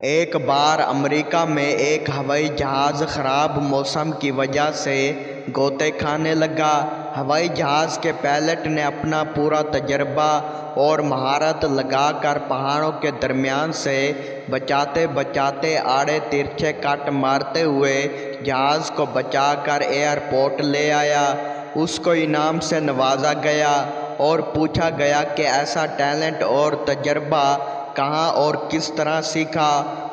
एक बार अमेरिका में एक हवाई जहाज़ ख़राब मौसम की वजह से गोते खाने लगा। हवाई जहाज़ के पायलट ने अपना पूरा तजर्बा और महारत लगाकर पहाड़ों के दरमियान से बचाते बचाते आड़े तिरछे कट मारते हुए जहाज़ को बचाकर एयरपोर्ट ले आया। उसको इनाम से नवाजा गया और पूछा गया कि ऐसा टैलेंट और तजर्बा कहाँ और किस तरह सीखा।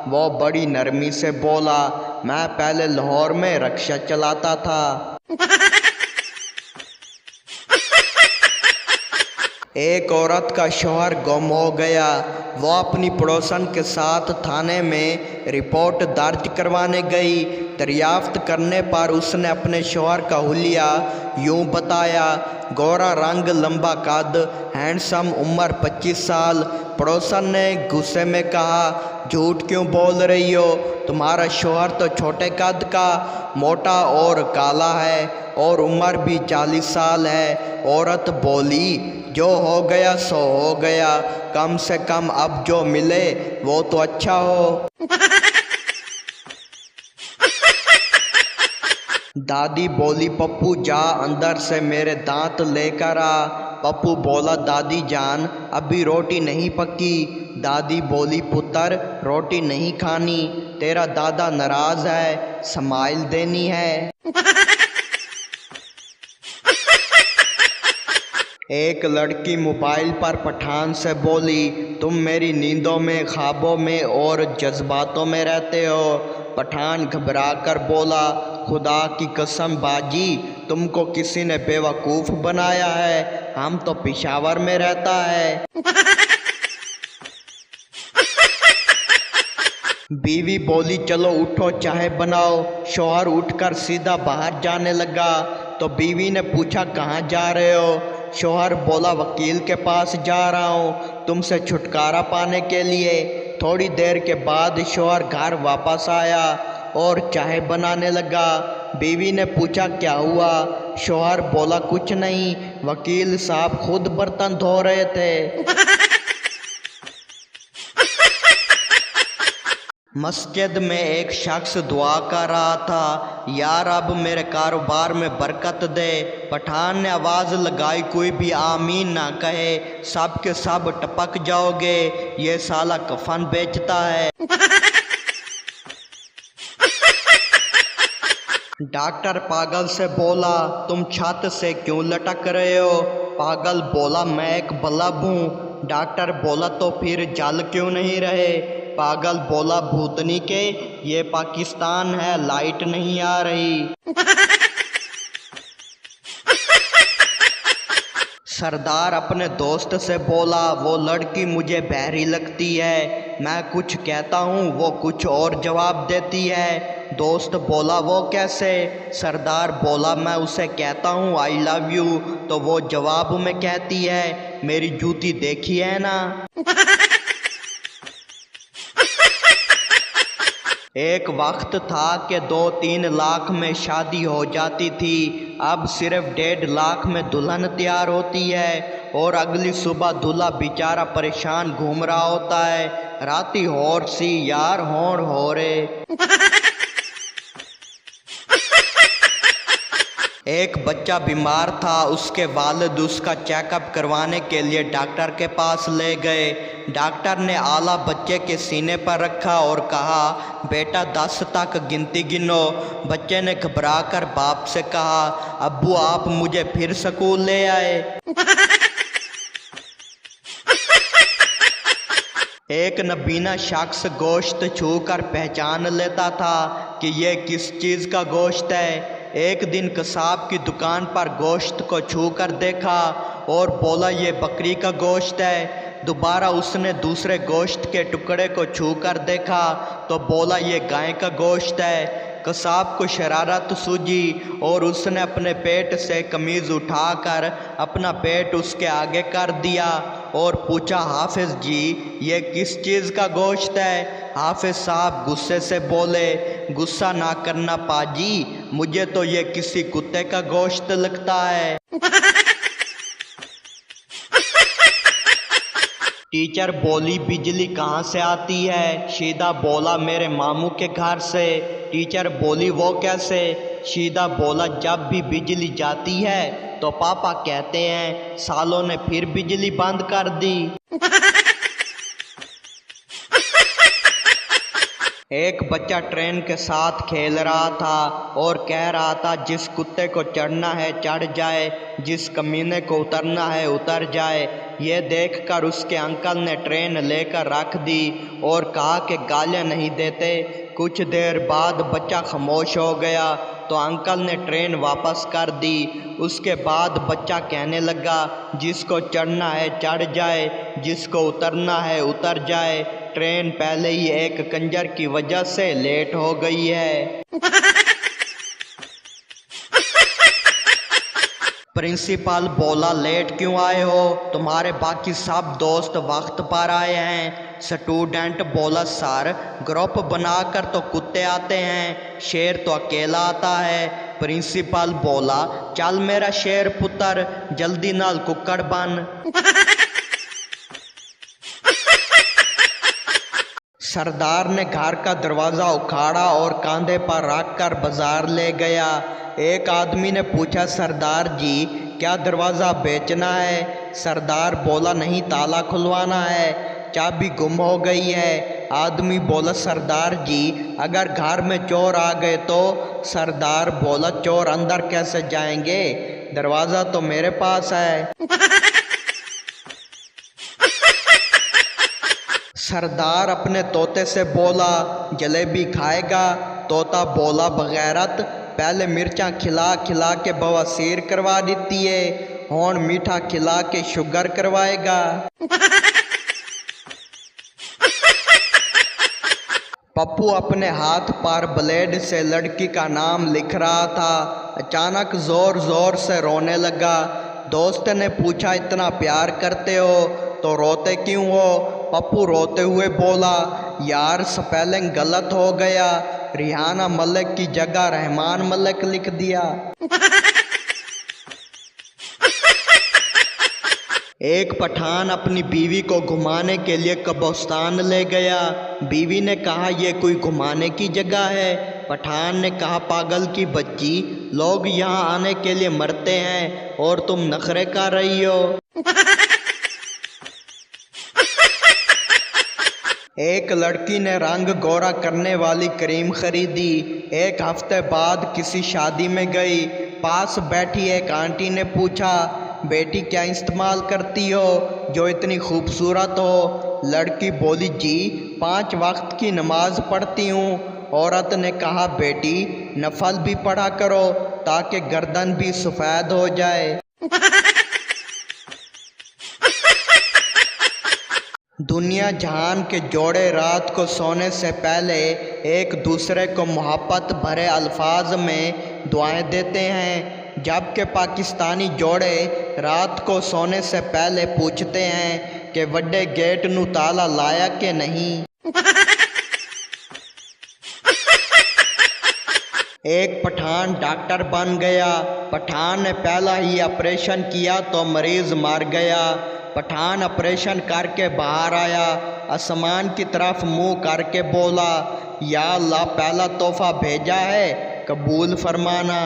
वो बड़ी नरमी से बोला, मैं पहले लाहौर में रिक्शा चलाता था। एक औरत का शौहर गुम हो गया। वो अपनी पड़ोसन के साथ थाने में रिपोर्ट दर्ज करवाने गई। दरियाफ्त करने पर उसने अपने शौहर का हुलिया यूं बताया, गोरा रंग, लंबा कद, हैंडसम, उम्र 25 साल। पड़ोसन ने गुस्से में कहा, झूठ क्यों बोल रही हो? तुम्हारा शौहर तो छोटे कद का, मोटा और काला है और उम्र भी 40 साल है। औरत बोली, जो हो गया सो हो गया, कम से कम अब जो मिले वो तो अच्छा हो। दादी बोली, पप्पू जा अंदर से मेरे दांत लेकर आ। पप्पू बोला, दादी जान अभी रोटी नहीं पकी। दादी बोली, पुत्र रोटी नहीं खानी, तेरा दादा नाराज है, स्माइल देनी है। एक लड़की मोबाइल पर पठान से बोली, तुम मेरी नींदों में, ख्वाबों में और जज्बातों में रहते हो। पठान घबरा कर बोला, खुदा की कसम बाजी, तुमको किसी ने बेवकूफ़ बनाया है, हम तो पेशावर में रहता है। बीवी बोली, चलो उठो चाय बनाओ। शौहर उठकर सीधा बाहर जाने लगा तो बीवी ने पूछा, कहाँ जा रहे हो? शौहर बोला, वकील के पास जा रहा हूँ, तुमसे छुटकारा पाने के लिए। थोड़ी देर के बाद शौहर घर वापस आया और चाय बनाने लगा। बीवी ने पूछा, क्या हुआ? शौहर बोला, कुछ नहीं, वकील साहब खुद बर्तन धो रहे थे। मस्जिद में एक शख्स दुआ कर रहा था, यार अब मेरे कारोबार में बरकत दे। पठान ने आवाज़ लगाई, कोई भी आमीन ना कहे, सब के सब टपक जाओगे, ये साला कफन बेचता है। डॉक्टर पागल से बोला, तुम छत से क्यों लटक रहे हो? पागल बोला, मैं एक बल्ब हूँ। डॉक्टर बोला, तो फिर जल क्यों नहीं रहे? पागल बोला, भूतनी के, ये पाकिस्तान है, लाइट नहीं आ रही। सरदार अपने दोस्त से बोला, वो लड़की मुझे बहरी लगती है, मैं कुछ कहता हूँ वो कुछ और जवाब देती है। दोस्त बोला, वो कैसे? सरदार बोला, मैं उसे कहता हूँ आई लव यू तो वो जवाब में कहती है, मेरी जूती देखी है ना। एक वक्त था कि 2-3 लाख में शादी हो जाती थी, अब सिर्फ 1.5 लाख में दुल्हन तैयार होती है और अगली सुबह दूल्हा बेचारा परेशान घूम रहा होता है, राती होर सी यार होड़ हो रे। एक बच्चा बीमार था, उसके वालिद उसका चेकअप करवाने के लिए डॉक्टर के पास ले गए। डॉक्टर ने आला बच्चे के सीने पर रखा और कहा, बेटा 10 तक गिनती गिनो। बच्चे ने घबरा कर बाप से कहा, अब्बू आप मुझे फिर स्कूल ले आए। एक नबीना शख्स गोश्त छूकर पहचान लेता था कि यह किस चीज़ का गोश्त है। एक दिन कसाब की दुकान पर गोश्त को छूकर देखा और बोला, ये बकरी का गोश्त है। दोबारा उसने दूसरे गोश्त के टुकड़े को छूकर देखा तो बोला, ये गाय का गोश्त है। कसाब को शरारत सूझी और उसने अपने पेट से कमीज़ उठाकर अपना पेट उसके आगे कर दिया और पूछा, हाफिज जी ये किस चीज़ का गोश्त है? हाफिज साहब गुस्से से बोले, गुस्सा ना करना पाजी, मुझे तो ये किसी कुत्ते का गोश्त लगता है। टीचर बोली बिजली कहाँ से आती है? शीदा बोला मेरे मामू के घर से। टीचर बोली वो कैसे? शीदा बोला जब भी बिजली जाती है तो पापा कहते हैं सालों ने फिर बिजली बंद कर दी। एक बच्चा ट्रेन के साथ खेल रहा था और कह रहा था जिस कुत्ते को चढ़ना है चढ़ जाए, जिस कमीने को उतरना है उतर जाए। ये देखकर उसके अंकल ने ट्रेन लेकर रख दी और कहा कि गालियाँ नहीं देते। कुछ देर बाद बच्चा खामोश हो गया तो अंकल ने ट्रेन वापस कर दी। उसके बाद बच्चा कहने लगा जिसको चढ़ना है चढ़ जाए, जिसको उतरना है उतर जाए। ट्रेन पहले ही एक कंजर की वजह से लेट हो गई है। प्रिंसिपल बोला लेट क्यों आए हो? तुम्हारे बाकी सब दोस्त वक्त पर आए हैं। स्टूडेंट बोला सर ग्रुप बनाकर तो कुत्ते आते हैं, शेर तो अकेला आता है। प्रिंसिपल बोला चल मेरा शेर पुत्र जल्दी नाल कुक्कड़ बन। सरदार ने घर का दरवाज़ा उखाड़ा और कंधे पर रख कर बाजार ले गया। एक आदमी ने पूछा सरदार जी क्या दरवाज़ा बेचना है? सरदार बोला नहीं ताला खुलवाना है, चाबी गुम हो गई है। आदमी बोला सरदार जी अगर घर में चोर आ गए तो? सरदार बोला चोर अंदर कैसे जाएंगे, दरवाज़ा तो मेरे पास है। सरदार अपने तोते से बोला जलेबी खाएगा? तोता बोला बगैरत पहले मिर्चा खिला खिला के बवासीर करवा देती है, होन मीठा खिला के शुगर करवाएगा। पप्पू अपने हाथ पर ब्लेड से लड़की का नाम लिख रहा था। अचानक जोर जोर से रोने लगा। दोस्त ने पूछा इतना प्यार करते हो तो रोते क्यों हो? पप्पू रोते हुए बोला यार स्पेलिंग गलत हो गया, रिहाना मलिक की जगह रहमान मलिक लिख दिया। एक पठान अपनी बीवी को घुमाने के लिए कब्रिस्तान ले गया। बीवी ने कहा यह कोई घुमाने की जगह है? पठान ने कहा पागल की बच्ची, लोग यहाँ आने के लिए मरते हैं और तुम नखरे कर रही हो। एक लड़की ने रंग गोरा करने वाली क्रीम खरीदी। एक हफ्ते बाद किसी शादी में गई। पास बैठी एक आंटी ने पूछा बेटी क्या इस्तेमाल करती हो जो इतनी खूबसूरत हो? लड़की बोली जी 5 वक्त की नमाज पढ़ती हूँ। औरत ने कहा बेटी नफल भी पढ़ा करो ताकि गर्दन भी सफ़ेद हो जाए। दुनिया जहान के जोड़े रात को सोने से पहले एक दूसरे को मोहब्बत भरे अल्फाज में दुआएं देते हैं, जबकि पाकिस्तानी जोड़े रात को सोने से पहले पूछते हैं कि वड्डे गेट नू ताला लाया कि नहीं। एक पठान डॉक्टर बन गया। पठान ने पहला ही ऑपरेशन किया तो मरीज मर गया। पठान ऑपरेशन करके बाहर आया, आसमान की तरफ मुंह करके बोला या अल्लाह पहला तोहफा भेजा है कबूल फरमाना।